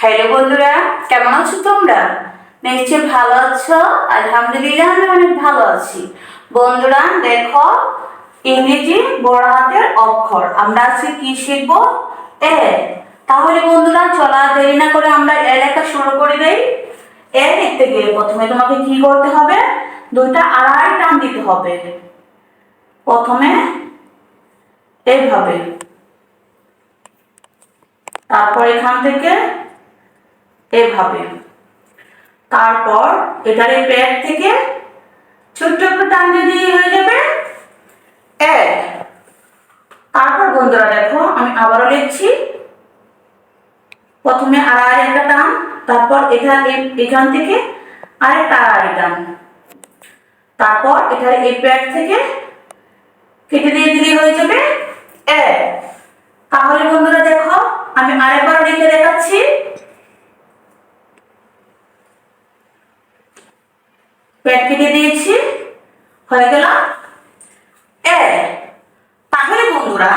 Hello বন্ধুরা, কেমন আছো তোমরা? নিশ্চয় ভালো আছো। আলহামদুলিল্লাহ, আমি অনেক ভালো আছি। বন্ধুরা দেখো, ইংরেজি বড় হাতের অক্ষর আমরা আজকে কি শিখবো? এ। তাহলে বন্ধুরা চলা দেরি না করে আমরা এ লেখা শুরু করে দেই। এ লিখতে গেলে প্রথমে তোমাকে কি করতে হবে? দুইটা আড়াআড়ি টান দিতে হবে। প্রথমে এইভাবে, তারপর এখান থেকে এভাবে, তারপর এটার এই পেট থেকে ছোট্ট একটু টান দিয়ে হয়ে যাবে এক। তারপর বন্ধুরা দেখো, আমি আবারও লিখছি। প্রথমে আড়াআড়ি একটা টান, তারপর এখান থেকে আরেকটা আড়াআড়ি টান, তারপর এটার এই পেট থেকে কেটে দিয়ে দিলে হয়ে যাবে এক। তাহলে বন্ধুরা দেখো, আমি আরেকবার লিখে দেখাচ্ছি। পেট কেটে দিয়েছি, হয়ে গেল এ। তাহলে বন্ধুরা